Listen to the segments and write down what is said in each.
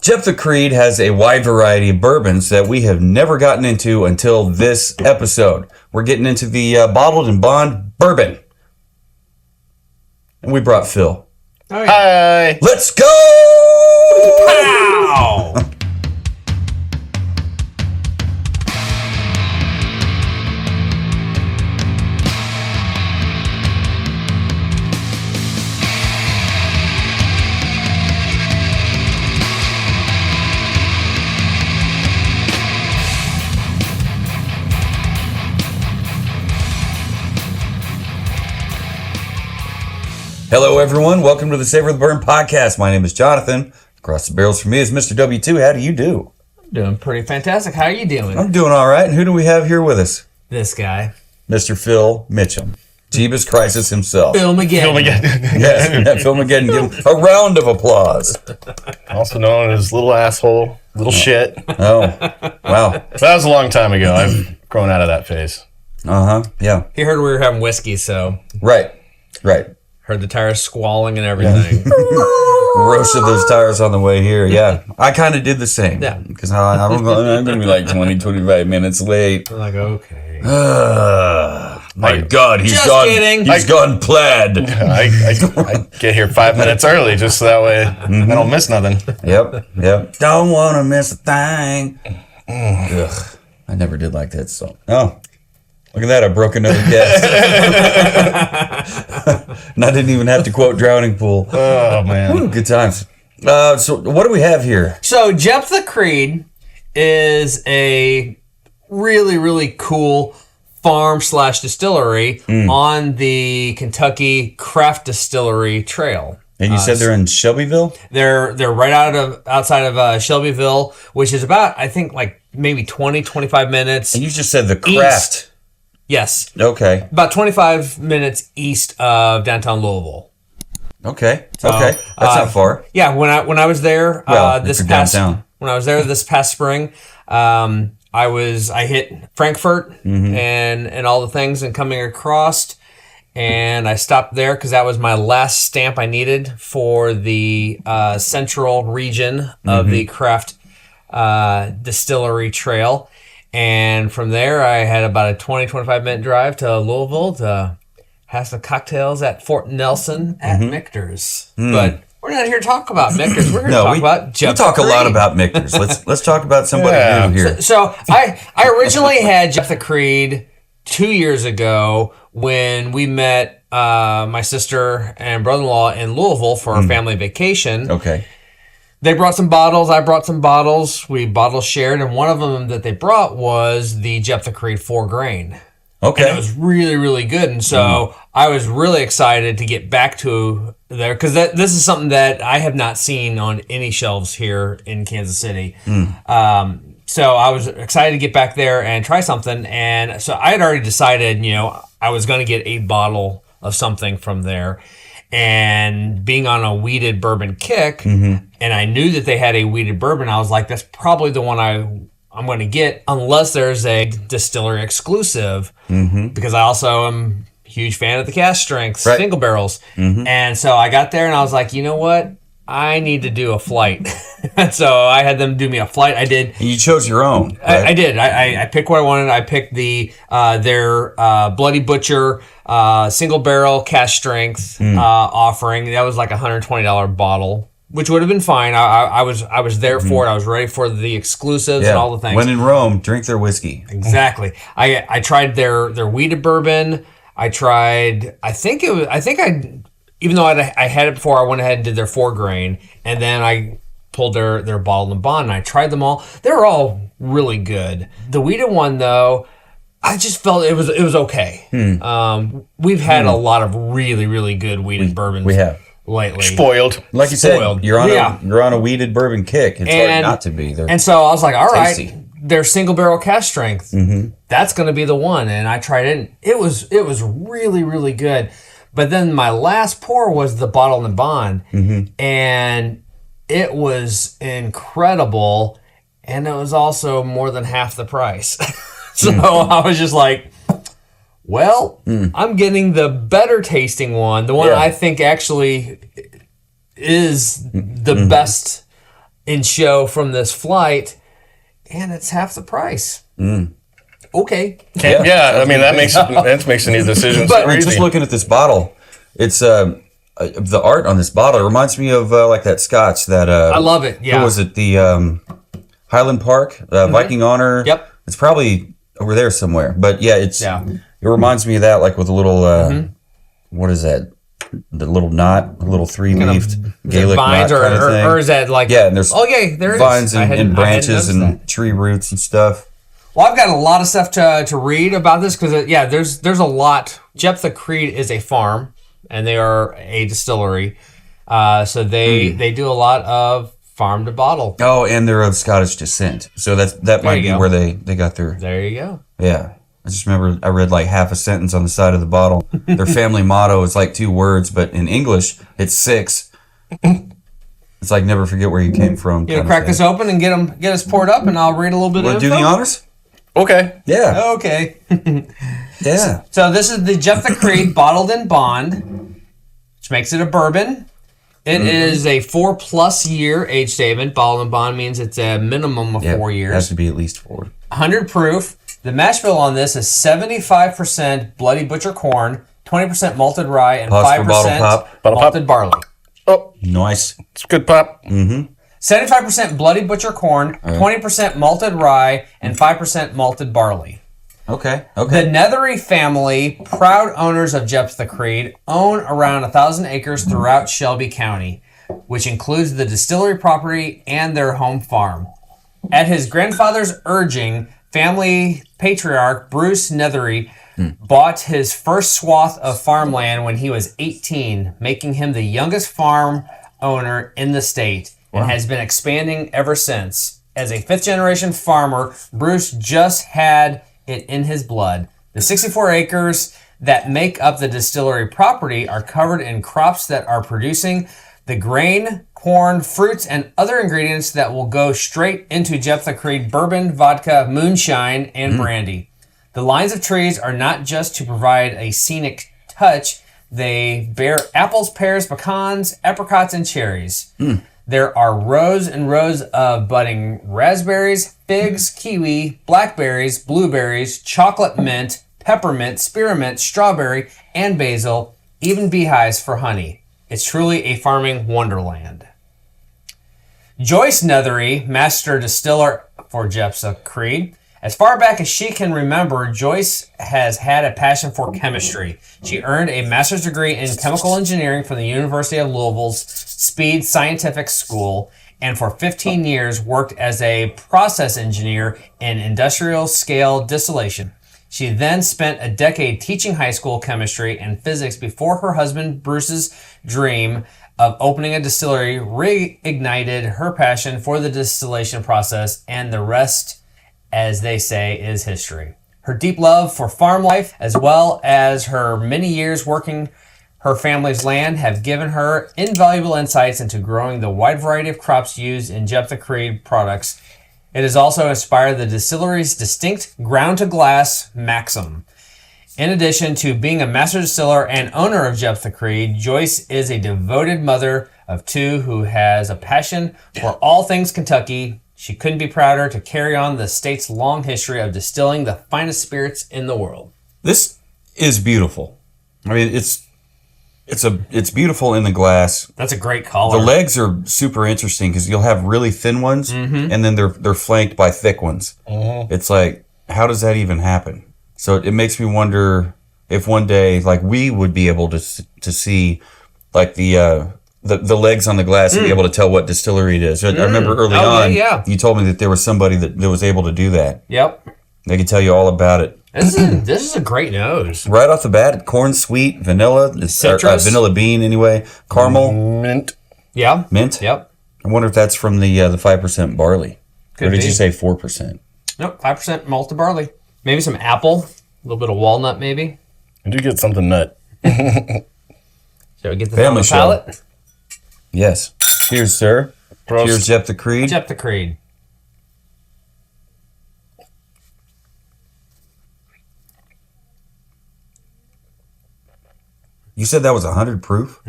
Jepthra Creed has a wide variety of bourbons that we have never gotten into until this episode. We're getting into the bottled and bond bourbon. And we brought Phil. Oh, yeah. Hi. Let's go! Pow! Hello, everyone. Welcome to the Savor the Bourbon podcast. My name is Jonathan. Across the barrels from me is Mr. W2. How do you do? Doing pretty fantastic. How are you doing? I'm doing all right. And who do we have here with us? This guy. Mr. Phil Mitchum. Jeebus Crisis himself. Phil McGinn. Yes, Phil McGinn. Give him a round of applause. Also known as Little Asshole, Little Shit. Oh, wow. That was a long time ago. I've grown out of that phase. Uh-huh, yeah. He heard we were having whiskey, so Right. heard the tires squalling and everything. Roasted those tires on the way here, yeah. I kind of did the same. Yeah. Because I'm going to be like 20, 25 minutes late. I'm like, okay. My God, he's Just gone. kidding. He's gone plaid. I get here 5 minutes early just so that way I don't miss nothing. Yep. Don't want to miss a thing. Ugh. I never did like that song. Oh, look at that. I broke another guess. And I didn't even have to quote Drowning Pool. Oh, man. Ooh, good times. So what do we have here? So Jepthra Creed is a really, really cool farm / distillery on the Kentucky Craft Distillery Trail. And you said they're in Shelbyville? They're right outside of Shelbyville, which is about, I think, like maybe 20, 25 minutes. And you just said the craft. East. Yes. Okay. About 25 minutes east of downtown Louisville. Okay. That's not far. Yeah, when I was there If you're downtown. when I was there this past spring, I hit Frankfurt and all the things and coming across, and I stopped there because that was my last stamp I needed for the central region of the craft distillery trail. And from there, I had about a 20, 25-minute drive to Louisville to have some cocktails at Fort Nelson at Michter's. But we're not here to talk about Michter's. We're here to talk about Jepthra We talk a Creed. lot about Michter's. Let's talk about somebody new here. So I originally had Jepthra Creed 2 years ago when we met my sister and brother-in-law in Louisville for a family vacation. Okay. They brought some bottles. I brought some bottles. We bottle shared, and one of them that they brought was the Jepthra Creed 4 grain. Okay. And it was really, really good. And so I was really excited to get back to there because this is something that I have not seen on any shelves here in Kansas City. So I was excited to get back there and try something. And so I had already decided, I was going to get a bottle of something from there. And being on a wheated bourbon kick, and I knew that they had a wheated bourbon, I was like, that's probably the one I'm going to get unless there's a distillery exclusive, because I also am a huge fan of the cask strength single barrels. And so I got there and I was like, you know what? I need to do a flight. So I had them do me a flight. I did. And you chose your own. Right? I did. I picked what I wanted. I picked their Bloody Butcher single barrel cask strength offering. That was like a $120 bottle, which would have been fine. I was there for it. I was ready for the exclusives and all the things. When in Rome, drink their whiskey. Exactly. I tried their wheated bourbon. Even though I had it before, I went ahead and did their 4 grain, and then I pulled their bottle and bond, and I tried them all. They were all really good. The wheated one, though, I just felt it was okay. We've had a lot of really, really good wheated bourbons. We have. Lately. Spoiled. Like you said, you're on a wheated bourbon kick. It's hard not to be. And so I was like, all tasty. right, their single barrel cask strength, that's going to be the one. And I tried it. It was really, really good. But then my last pour was the bottle and bond, and it was incredible, and it was also more than half the price. So I was just like, well, I'm getting the better tasting one, the one I think actually is the best in show from this flight, and it's half the price. Okay. Yeah, I mean that makes any decisions But easy. Just looking at this bottle, it's the art on this bottle reminds me of like that Scotch that I love it. Yeah. what was it, the Highland Park Viking Honor? Yep. It's probably over there somewhere, but yeah, it reminds me of that, like with a little what is that? The little knot, a little three-leafed Gaelic vines knot kind of thing. or is that like and there's there it vines is. and branches and that. tree roots and stuff. Well, I've got a lot of stuff to read about this because there's a lot. Jepthra Creed is a farm and they are a distillery, so they do a lot of farm to bottle. Oh, and they're of Scottish descent, so that might be where they got their. There you go. Yeah. I just remember I read like half a sentence on the side of the bottle. Their family motto is like 2 words, but in English it's 6. It's like never forget where you came from. You crack this open and get us poured up, and I'll read a little bit of Want to do the honors? Okay. Yeah. Okay. Yeah. So this is the Jepthra Creed bottled in bond, which makes it a bourbon. It is a 4+ year age statement. Bottled in bond means it's a minimum of 4 years. It has to be at least 4. 100 proof. The mash bill on this is 75% bloody butcher corn, 20% malted rye, and Pause for 5% bottle pop. Bottle malted barley. Oh, Nice. it's a good pop. 75% bloody butcher corn, 20% malted rye, and 5% malted barley. Okay. The Okay. Nethery family, proud owners of Jepthra Creed, own around 1,000 acres throughout Shelby County, which includes the distillery property and their home farm. At his grandfather's urging, family patriarch Bruce Nethery bought his first swath of farmland when he was 18, making him the youngest farm owner in the state, and has been expanding ever since. As a 5th-generation farmer, Bruce just had it in his blood. The 64 acres that make up the distillery property are covered in crops that are producing the grain, corn, fruits, and other ingredients that will go straight into Jepthra Creed bourbon, vodka, moonshine, and brandy. The lines of trees are not just to provide a scenic touch. They bear apples, pears, pecans, apricots, and cherries. There are rows and rows of budding raspberries, figs, kiwi, blackberries, blueberries, chocolate mint, peppermint, spearmint, strawberry, and basil, even beehives for honey. It's truly a farming wonderland. Joyce Nethery, master distiller for Jepthra Creed. As far back as she can remember, Joyce has had a passion for chemistry. She earned a master's degree in chemical engineering from the University of Louisville's Speed Scientific School, and for 15 years worked as a process engineer in industrial scale distillation. She then spent a decade teaching high school chemistry and physics before her husband Bruce's dream of opening a distillery reignited her passion for the distillation process, and the rest, as they say, is history. Her deep love for farm life, as well as her many years working her family's land, have given her invaluable insights into growing the wide variety of crops used in Jepthra Creed products. It has also inspired the distillery's distinct ground-to-glass maxim. In addition to being a master distiller and owner of Jepthra Creed, Joyce is a devoted mother of 2 who has a passion for all things Kentucky. She couldn't be prouder to carry on the state's long history of distilling the finest spirits in the world. This is beautiful. I mean, it's beautiful in the glass. That's a great color. The legs are super interesting because you'll have really thin ones, and then they're flanked by thick ones. It's like, how does that even happen? So it makes me wonder if one day, like, we would be able to see, like, the legs on the glass and be able to tell what distillery it is. I remember early on, you told me that there was somebody that was able to do that. Yep. They could tell you all about it. This is a great nose. Right off the bat, corn, sweet, vanilla, Citrus. vanilla bean anyway, caramel, Mint. Yeah. mint. Yep. I wonder if that's from the 5% barley. Could or did be. you say 4%? Nope, 5% malted barley. Maybe some apple, a little bit of walnut maybe. I do get something nut. So we get the Family show. palate. Yes. Cheers, sir. Prost. Cheers, Jepthra Creed. Jepthra Creed. You said that was 100 proof?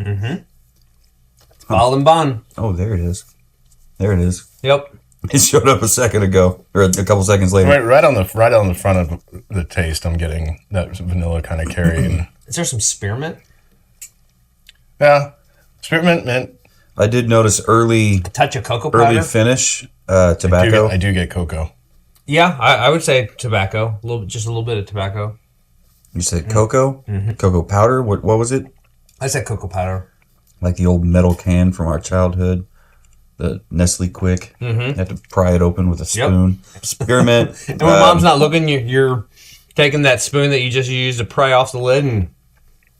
Bottled in bond. Oh, there it is. There it is. Yep. It showed up a second ago, or a couple seconds later. Right on the front of the taste, I'm getting that vanilla kind of carry. Is there some spearmint? Yeah, spearmint, mint. I did notice early A touch of cocoa powder? finish tobacco. I do get cocoa. Yeah, I would say tobacco. Just a little bit of tobacco. You said cocoa? Cocoa powder? What was it? I said cocoa powder. Like the old metal can from our childhood. The Nestle Quick. You have to pry it open with a spoon. Spearmint. And when mom's not looking, you're taking that spoon that you just used to pry off the lid and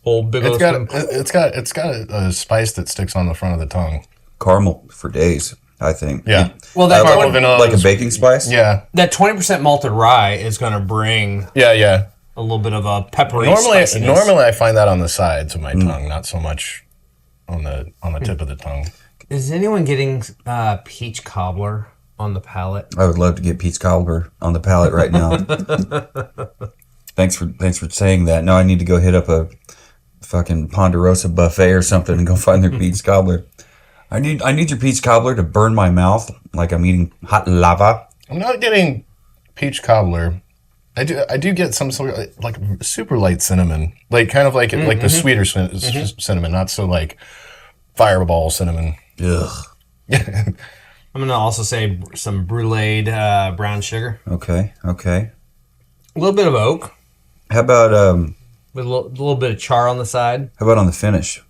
old big old spoon. It's got a spice that sticks on the front of the tongue. Caramel for days, I think. Yeah. Well, that caramel vanilla, like a baking spice? Yeah. that 20% malted rye is going to bring Yeah. a little bit of a peppery Normally spiciness. I find that on the sides of my tongue, not so much on the tip of the tongue. Is anyone getting peach cobbler on the palate? I would love to get peach cobbler on the palate right now. Thanks for saying that. Now I need to go hit up a fucking Ponderosa buffet or something and go find their peach cobbler. I need your peach cobbler to burn my mouth like I'm eating hot lava. I'm not getting peach cobbler. I do get some sort of like super light cinnamon, like kind of like the sweeter cinnamon, not so like fireball cinnamon. Ugh. I'm going to also say some bruleed brown sugar. Okay. A little bit of oak. How about With a little bit of char on the side. How about on the finish?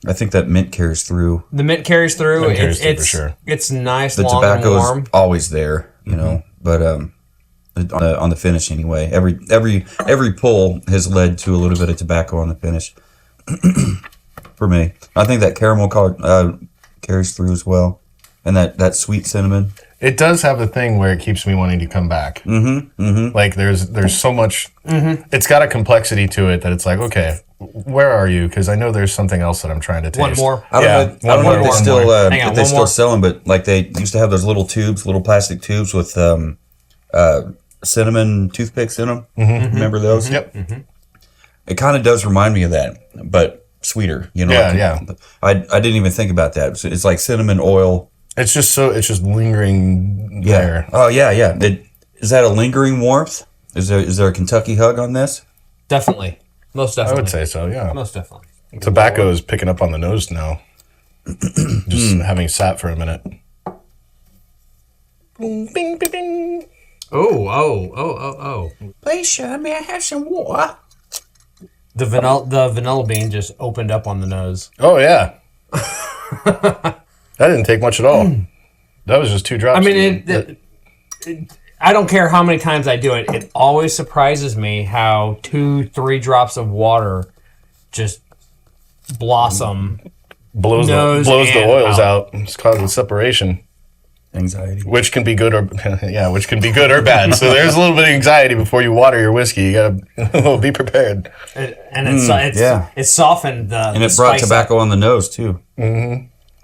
I think that mint carries through. The mint carries through. For sure. It's nice, The long and tobacco warm. is always there, you know. But on the finish anyway, every pull has led to a little bit of tobacco on the finish. For me, I think that caramel color carries through as well, and that sweet cinnamon. It does have a thing where it keeps me wanting to come back. Like there's so much. It's got a complexity to it that it's like, okay, where are you? Because I know there's something else that I'm trying to taste. One more. I don't know if they still Hang on, if they one still more. sell them, but like they used to have those little plastic tubes with cinnamon toothpicks in them. Remember those? Yep. It kind of does remind me of that, but sweeter. You know? Yeah. I didn't even think about that. It's like cinnamon oil. It's just lingering Yeah. there. Oh yeah. Is that a lingering warmth? Is there a Kentucky hug on this? Definitely. Most I definitely. would say so. Yeah. Most definitely. Tobacco is picking up on the nose now. Just having sat for a minute. Boom, bing, bing, bing. Oh. Please, sir, may I have some water? The vanilla bean just opened up on the nose. Oh yeah. That didn't take much at all. That was just 2 drops. I mean, I don't care how many times I do it. It always surprises me how 2-3 drops of water just blossom. blows nose the and oils out. out. It's causing separation, Anxiety. which can be good or bad. So there's a little bit of anxiety before you water your whiskey. You gotta be prepared. And it's softened the And it brought spice tobacco up. on the nose too.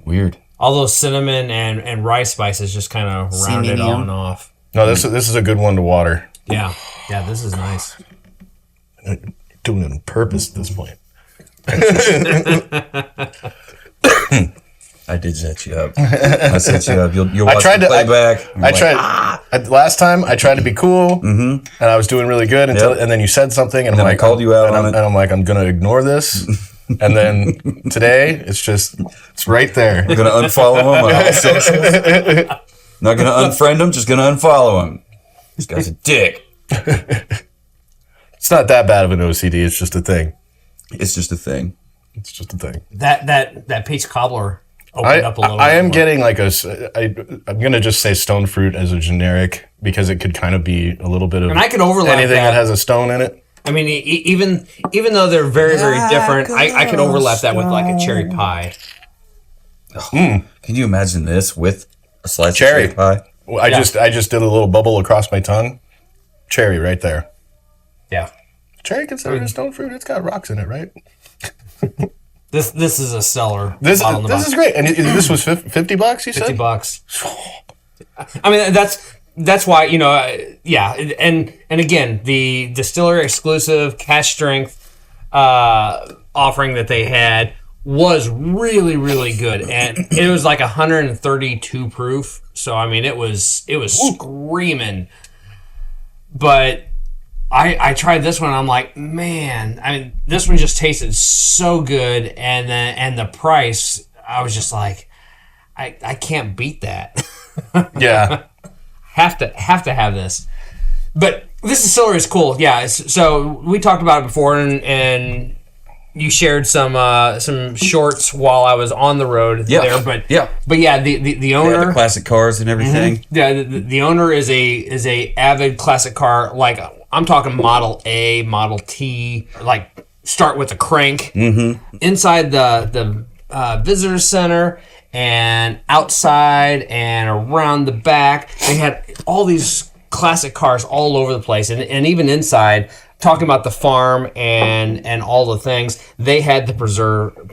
Weird. All those cinnamon and rice spices just kind of rounded Cinnamon. on off. No, this is a good one to water. Yeah, this is nice. Doing it on purpose at this point. I did set you up. I set you up. You'll watch tried the to- playback. Last time I tried to be cool, and I was doing really good and then you said something, and then I'm I like, called you out on it. and I'm like, I'm gonna ignore this, and then today it's right there. I'm gonna unfollow him on all socials. Not gonna unfriend him, just gonna unfollow him. This guy's a dick. It's not that bad of an OCD. It's just a thing. It's just a thing. It's just a thing. That peach cobbler opened up a little. I bit am more. getting like I'm gonna just say stone fruit as a generic because it could kind of be a little bit of And I could overlap anything that has a stone in it. I mean, even though they're very, very different, I could overlap that with like a cherry pie. Can you imagine this with a slice Cherry. of cherry pie? Well, I just did a little bubble across my tongue. Cherry right there. Yeah. Cherry considered a stone fruit. It's got rocks in it, right? This is a stellar. This bottle in the box. is great. And this was $50. You said $50. I mean, that's why, yeah. And again, the distillery exclusive cash strength offering that they had was really, really good. And it was like 132 proof. So, I mean, it was screaming. But I tried this one. And I'm like, man, I mean, this one just tasted so good. And the price, I was just like, I can't beat that. Yeah. have to have this. But this distillery is cool. Yeah. So we talked about it before, and you shared some shorts while I was on the road there. But yeah, the owner, the classic cars and everything. Mm-hmm. Yeah, the owner is a avid classic car. Like, I'm talking Model A, Model T. Like, start with the crank. Mm-hmm. Inside the visitor center and outside and around the back, they had all these classic cars all over the place, and even inside, talking about the farm and all the things, they had the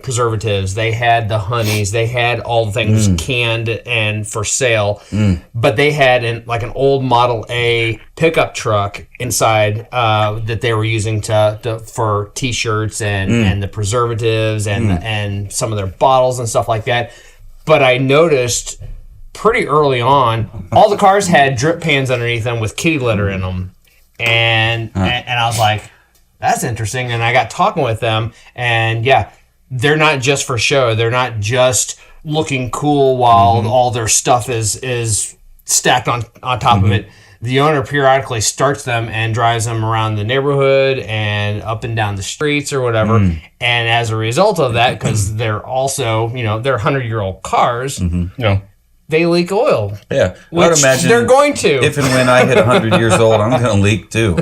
preservatives, they had the honeys, they had all the things canned and for sale, but they had an old Model A pickup truck inside that they were using for T-shirts and the preservatives and some of their bottles and stuff like that. But I noticed pretty early on, all the cars had drip pans underneath them with kitty litter in them. And I was like, that's interesting. And I got talking with them, and yeah, they're not just for show. They're not just looking cool while all their stuff is stacked on top of it. The owner periodically starts them and drives them around the neighborhood and up and down the streets or whatever. And as a result of that, because they're also, they're 100-year-old cars, they leak oil. Yeah. I would imagine they're going to. If and when I hit 100 years old, I'm going to leak too.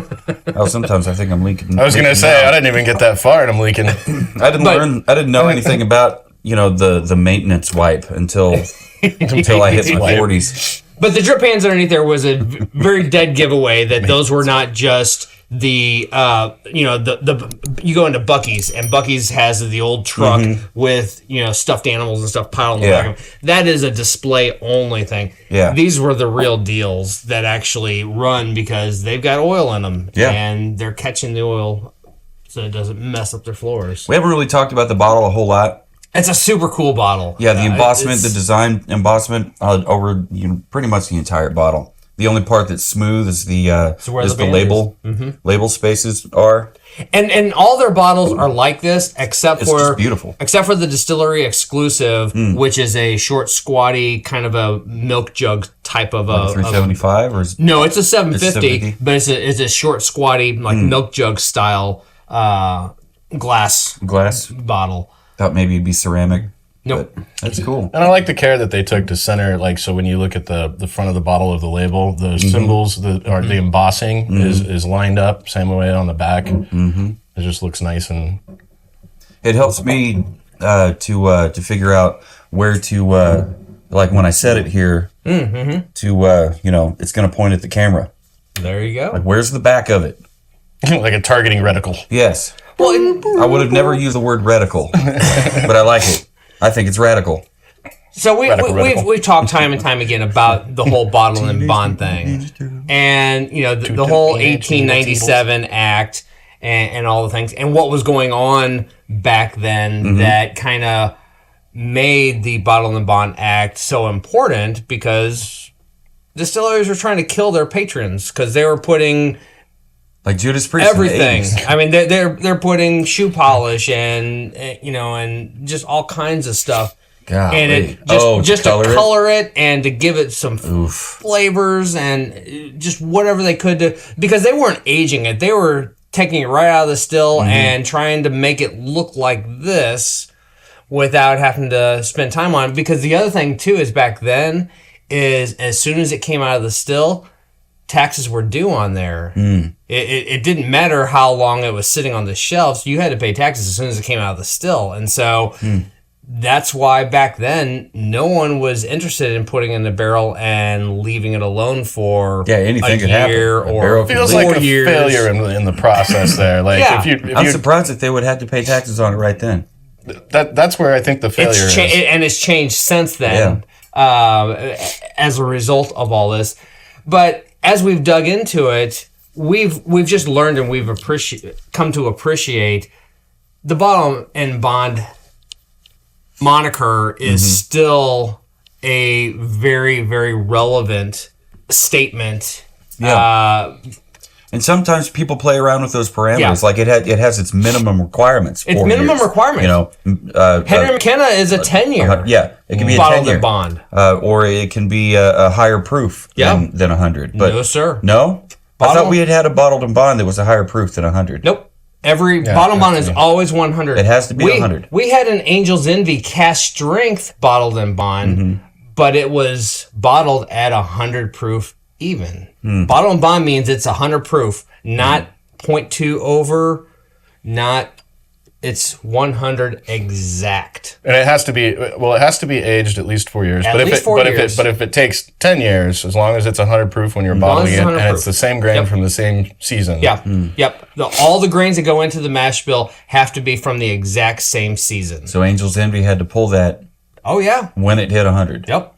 Sometimes I think I'm leaking. I was going to say, I didn't even get that far and I'm leaking. I didn't know anything about, the maintenance wipe until I hit my 40s. But the drip pans underneath there was a very dead giveaway that those were not just the you go into Buc-ee's, and Buc-ee's has the old truck with stuffed animals and stuff piled in the back of them. That is a display only thing. Yeah. These were the real deals that actually run because they've got oil in them, and they're catching the oil so it doesn't mess up their floors. We haven't really talked about the bottle a whole lot. It's a super cool bottle. Yeah, the embossment, the design embossment over pretty much the entire bottle. The only part that's smooth is the label. Label spaces are. And all their bottles are like this, except for just beautiful. Except for the distillery exclusive, which is a short, squatty kind of a milk jug type of a 375 or no, it's a 750, but it's a short, squatty milk jug style glass bottle. Thought maybe it'd be ceramic. Nope. That's cool. And I like the care that they took to center, so when you look at the front of the bottle of the label, the symbols, the embossing is lined up, same way on the back. It just looks nice, and it helps me to figure out where to, when I set it here, to, it's going to point at the camera. There you go. Like, where's the back of it? like a targeting reticle. Yes. Well, I would have never used the word reticle, but I like it. I think it's radical. So we've talked time and time again about the whole bottle and bond thing, and the whole 1897 Act and all the things, and what was going on back then that kind of made the Bottle and Bond Act so important because distilleries were trying to kill their patrons because they were putting. Like Judas Priest. Everything. I mean, they're putting shoe polish and and just all kinds of stuff. God, and just to color it and to give it some flavors and just whatever they could do, because they weren't aging it. They were taking it right out of the still and trying to make it look like this without having to spend time on it. Because the other thing too is back then is as soon as it came out of the still, taxes were due on there. It didn't matter how long it was sitting on the shelves. You had to pay taxes as soon as it came out of the still. And so that's why back then no one was interested in putting it in the barrel and leaving it alone for anything could year happen. Or feels 4 like a years. failure in the process there. Like I'm surprised that they would have to pay taxes on it right then. That's where I think the failure is. And it's changed since then as a result of all this. But as we've dug into it, we've just learned and we've come to appreciate the Bottle and Bond moniker is still a very, very relevant statement. Yeah. And sometimes people play around with those parameters. Yeah. Like it has its minimum requirements. It's minimum requirements. You know, Henry McKenna is a 10-year. Yeah, it can be a bottled 10-year and bond, or it can be a higher proof than 100. But no, sir. No, I thought we had a bottled and bond that was a higher proof than 100. Nope. Every bottled bond is always 100. It has to be 100. We had an Angel's Envy cast strength bottled and bond, but it was bottled at 100 proof even. Bottled and bond means it's 100 proof, not 0.2 over, it's 100 exact. And it has to be aged at least 4 years. At least 4 years. But if it takes 10 years, as long as it's 100 proof when you're bottling it, and proof. it's the same grain from the same season. Yeah. Yep. All the grains that go into the mash bill have to be from the exact same season. So Angel's Envy had to pull that. Oh yeah. When it hit 100. Yep.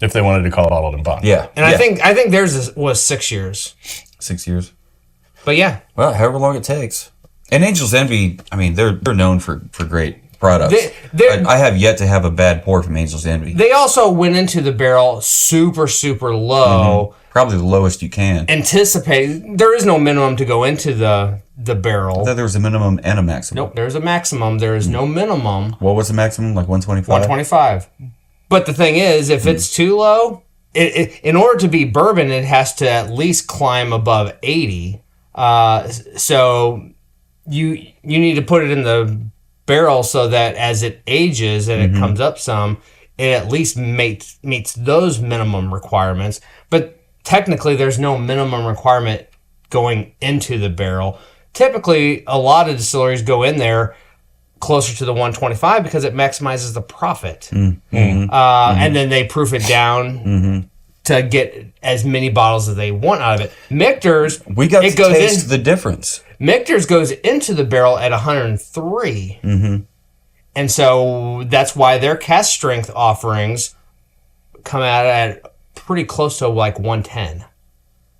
If they wanted to call it bottled and bond. Yeah. And I think theirs was 6 years. 6 years. But yeah. Well, however long it takes. And Angel's Envy, I mean, they're known for great products. I have yet to have a bad pour from Angel's Envy. They also went into the barrel super, super low. Probably the lowest you can. Anticipating there is no minimum to go into the barrel. I thought there was a minimum and a maximum. Nope, there's a maximum. There is no minimum. What was the maximum? Like 125? 125. But the thing is, if it's too low, in order to be bourbon, it has to at least climb above 80. So you need to put it in the barrel so that as it ages and it comes up some, it at least meets those minimum requirements. But technically, there's no minimum requirement going into the barrel. Typically, a lot of distilleries go in there closer to the 125 because it maximizes the profit. And then they proof it down to get as many bottles as they want out of it. Michter's, we got to taste the difference. Michter's goes into the barrel at 103. And so that's why their cast strength offerings come out at pretty close to like 110.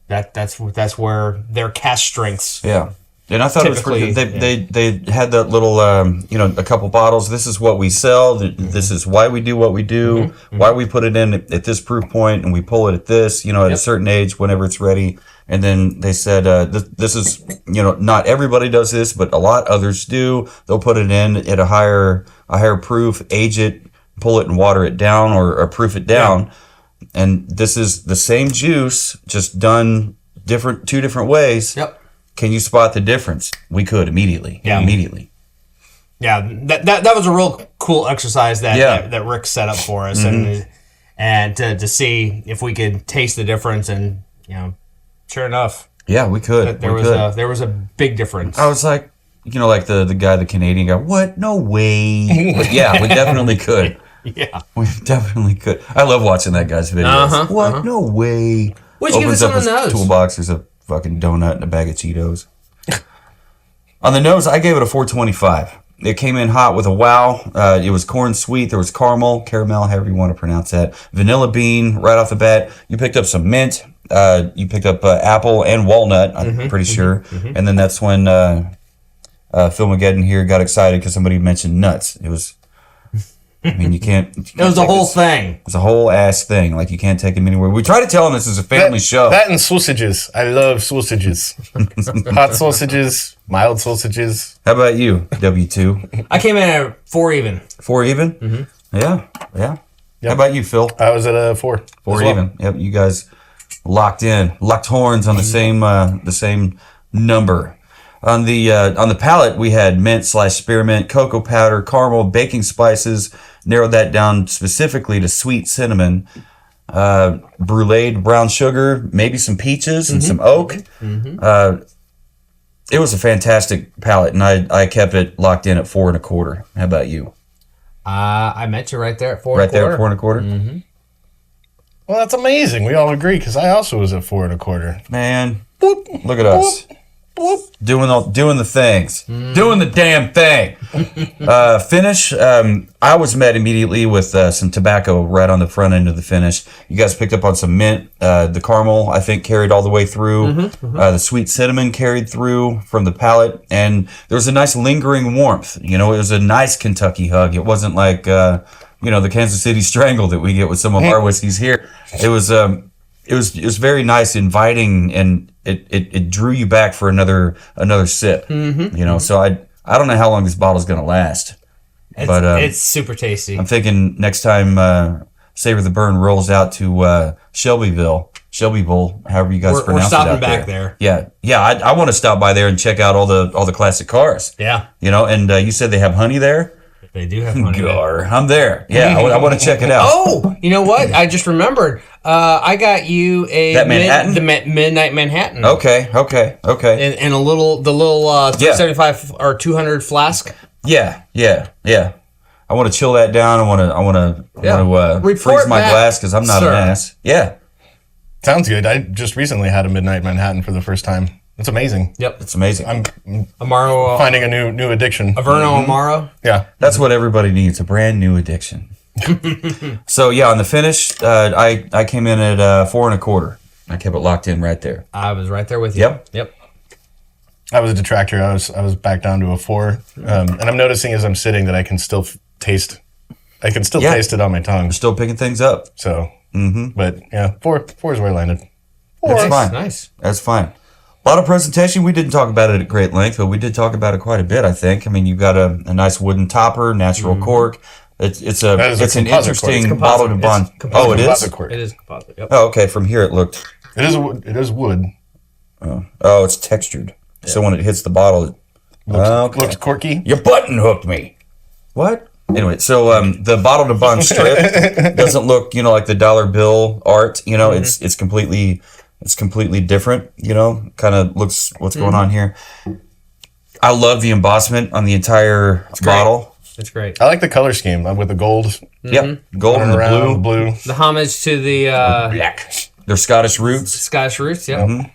That's where their cast strengths. Yeah. And I thought it was pretty good. They had that little, a couple bottles. This is what we sell. This is why we do what we do, why we put it in at this proof point, and we pull it at this, at a certain age whenever it's ready. And then they said, this is, not everybody does this, but a lot others do. They'll put it in at a higher proof, age it, pull it and water it down or proof it down. Yeah. And this is the same juice, just done two different ways. Yep. Can you spot the difference? We could immediately. Yeah. Immediately. Yeah, that was a real cool exercise that Rick set up for us, and to see if we could taste the difference, and sure enough, yeah, we could. There was a big difference. I was like, like the guy, the Canadian guy. What? No way. But yeah, we definitely could. Yeah, we definitely could. I love watching that guy's videos. What? No way. What'd you give us on the nose? Toolbox. There's a fucking donut and a bag of Cheetos. On the nose, I gave it a 425. It came in hot with a wow. It was corn sweet. There was caramel, however you want to pronounce that. Vanilla bean right off the bat. You picked up some mint. You picked up apple and walnut, I'm pretty sure. And then that's when Phil Mageddon here got excited because somebody mentioned nuts. It was... you can't it was a whole thing. It was a whole ass thing. Like, you can't take him anywhere. We try to tell him this is a family show. That and sausages. I love sausages. Hot sausages, mild sausages. How about you, W2? I came in at 4 even. 4 even? Yeah. Yep. How about you, Phil? I was at a 4. 4 even. Yep. You guys locked horns on the same number. On the palate, we had mint / spearmint, cocoa powder, caramel, baking spices. Narrowed that down specifically to sweet cinnamon, bruleed brown sugar, maybe some peaches and some oak. It was a fantastic palate, and I kept it locked in at 4 1/4. How about you? I met you right there at 4 1/4. Right there at 4 1/4. Well, that's amazing. We all agree because I also was at 4 1/4. Man, look at us. doing the things, doing the damn thing. Finish. I was met immediately with some tobacco right on the front end of the finish. You guys picked up on some mint. The caramel, I think, carried all the way through. The sweet cinnamon carried through from the palate, and there was a nice lingering warmth. You know, it was a nice Kentucky hug. It wasn't like the Kansas City Strangle that we get with some of our whiskeys here. It was very nice, inviting, and it drew you back for another sip. So I don't know how long this bottle's gonna last, but it's super tasty. I'm thinking next time Savor the Burn rolls out to Shelbyville, however you guys pronounce it. We're stopping out back there. Yeah. I want to stop by there and check out all the classic cars. Yeah. And you said they have honey there. They do have honey. I'm there. Yeah, I want to check it out. Oh, you know what? I just remembered. I got you that Manhattan? the Midnight Manhattan. Okay. And the little 375 or 200 flask. Yeah. I want to chill that down. I want to freeze my glass because I'm not an ass. Yeah. Sounds good. I just recently had a Midnight Manhattan for the first time. It's amazing. Yep, it's amazing. I'm Amaro, finding a new addiction. Averno Amaro. Yeah, that's what everybody needs, a brand new addiction. So yeah, on the finish, I came in at 4 1/4. I kept it locked in right there. I was right there with you. Yep. I was a detractor. I was back down to a 4, and I'm noticing as I'm sitting that I can still taste. I can still taste it on my tongue. You're still picking things up. So, but yeah, 4 is where I landed. That's fine. Nice. That's fine. A lot of presentation. We didn't talk about it at great length, but we did talk about it quite a bit, I think. I mean, you've got a nice wooden topper, natural cork. It's an interesting bottle to bond. Oh, it is? It is composite. Yep. Oh, okay. From here it looked. It is wood. Oh, it's textured. Yeah. So when it hits the bottle, it looks corky. You button hooked me. What? Anyway, so the bottle to bond strip doesn't look, like the dollar bill art. It's completely different. Kind of looks what's going on here. I love the embossment on the entire bottle. It's great. I like the color scheme with the gold. Yep, gold and the blue. The homage to the black. Their Scottish roots. Scottish roots. Yeah.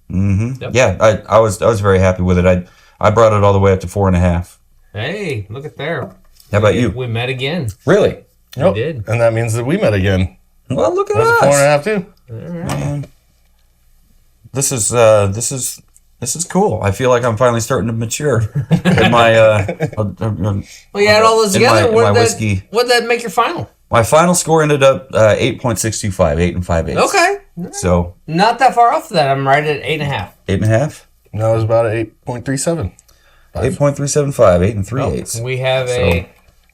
Yep. Yeah, I was very happy with it. I brought it all the way up to 4 1/2. Hey, look at there. How about you? We met again. Really? We did. And that means that we met again. Well, look at us. 4 1/2 too. Right. This is cool. I feel like I'm finally starting to mature in my. Well, you add all those together. Whiskey. What did that make your final? My final score ended up 8.625, 8 5/8. Okay. So not that far off of that. I'm right at 8.5. 8.5. No, it was about 8.37. 8.375, 8 3/8. We have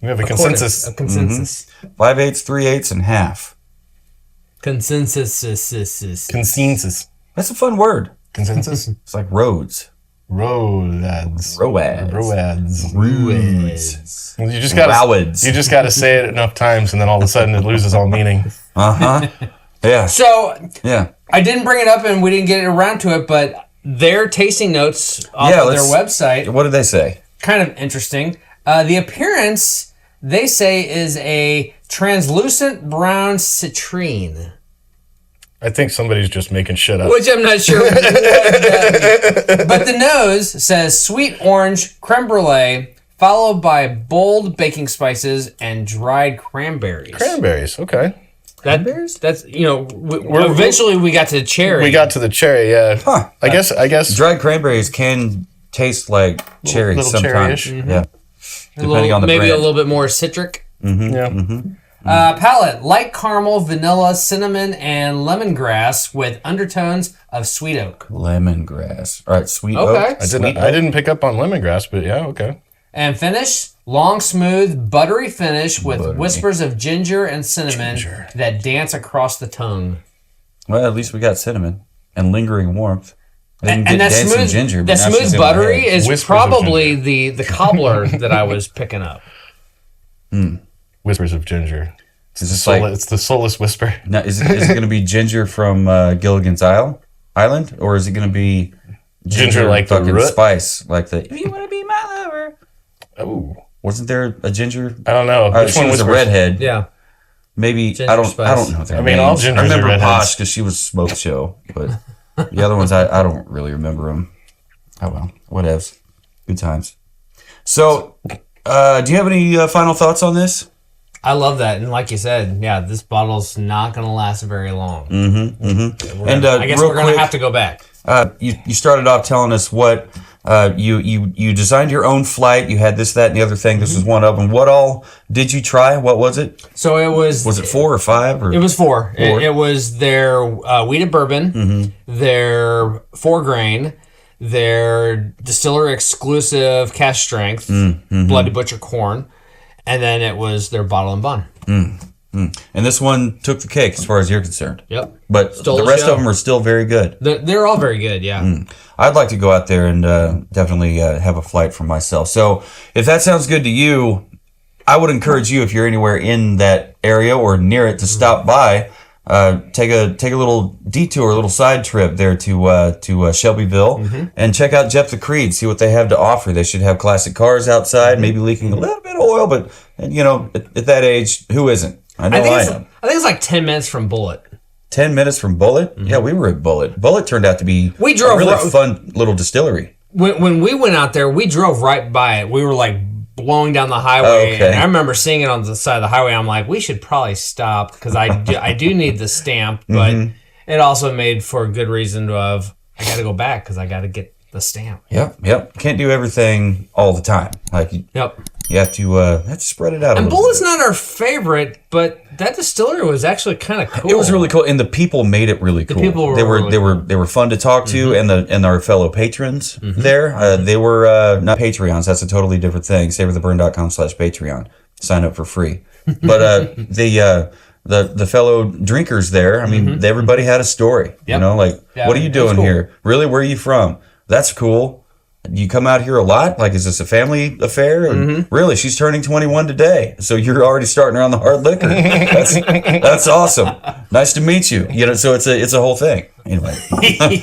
we have a consensus. A consensus. 5 8s, 3 8s, and half. Consensus. That's a fun word. Consensus. It's like roads. Roads. You just gotta say it enough times, and then all of a sudden it loses all meaning. Yeah. So I didn't bring it up, and we didn't get around to it, but their tasting notes off of their website. What did they say? Kind of interesting. The appearance, they say, is a translucent brown citrine. I think somebody's just making shit up. Which I'm not sure what that means. But the nose says sweet orange creme brulee, followed by bold baking spices and dried cranberries. Cranberries, okay. That's eventually we got to the cherry. We got to the cherry, yeah. Huh. I guess dried cranberries can taste like cherry sometimes. Mm-hmm. Yeah. Depending on the maybe brand. a little bit more citric. Mm-hmm. Yeah. Mm-hmm. Palate, light caramel, vanilla, cinnamon, and lemongrass with undertones of sweet oak. Lemongrass. All right, sweet oak. I didn't pick up on lemongrass, but yeah, okay. And finish, long, smooth, buttery finish with whispers of ginger and cinnamon that dance across the tongue. Well, at least we got cinnamon and lingering warmth. And that smooth, ginger, that smooth buttery is probably the cobbler that I was picking up. Whispers of ginger. It's the soulless whisper. Now, is it going to be ginger from Gilligan's Island, or is it going to be ginger like the root? Spice, like the "If you want to be my lover"? Oh, wasn't there a ginger? I don't know. Which one was a redhead? Yeah, maybe ginger I don't know. I mean, all gingers. I remember are Posh because she was Smoke Show, but the other ones I don't really remember them. Oh, well. Whatevs. Good times. So, do you have any final thoughts on this? I love that. And like you said, yeah, this bottle's not going to last very long. I guess we're going to have to go back. You started off telling us what you designed your own flight. You had this, that, and the other thing. This was one of them. What all did you try? What was it? So it was... Was it 4 or 5? Or? It was 4. It was their wheated bourbon, their 4-grain, their distillery exclusive cask strength, Bloody Butcher corn, and then it was their bottle and bun. And this one took the cake as far as you're concerned. Yep. But the rest of them are still very good. They're all very good, yeah. I'd like to go out there and definitely have a flight for myself. So if that sounds good to you, I would encourage you, if you're anywhere in that area or near it, to stop by. Take a little detour, a little side trip there to Shelbyville and check out Jepthra Creed. See what they have to offer. They should have classic cars outside, maybe leaking a little bit of oil, but at that age, who isn't? I know I am. I think it's like 10 minutes from Bullet. 10 minutes from Bullet? Yeah, we were at Bullet. Bullet turned out to be a really fun little distillery. When we went out there, we drove right by it. We were like blowing down the highway. Okay. And I remember seeing it on the side of the highway. I'm like, we should probably stop because I do need the stamp, but it also made for a good reason of I got to go back because I got to get the stamp. Yep. Can't do everything all the time. You have to spread it out a little bit. And Bullet's not our favorite, but that distillery was actually kind of cool. It was really cool, and the people made it really cool. The people they were fun to talk to, and our fellow patrons there. They were not Patreons. That's a totally different thing. SavorTheBurn.com/Patreon. Sign up for free. But the fellow drinkers there. I mean, everybody had a story. Yep. What are you doing here? Really, where are you from? That's cool. You come out here a lot? Like, is this a family affair? And really, she's turning 21 today, so you're already starting her on the hard liquor. That's awesome. Nice to meet you. So it's a whole thing. Anyway,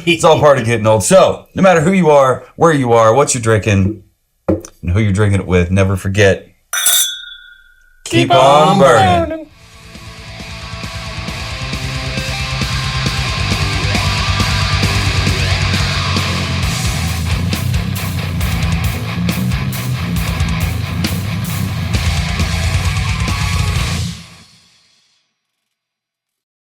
it's all part of getting old. So no matter who you are, where you are, what you're drinking, and who you're drinking it with, never forget. Keep on burning.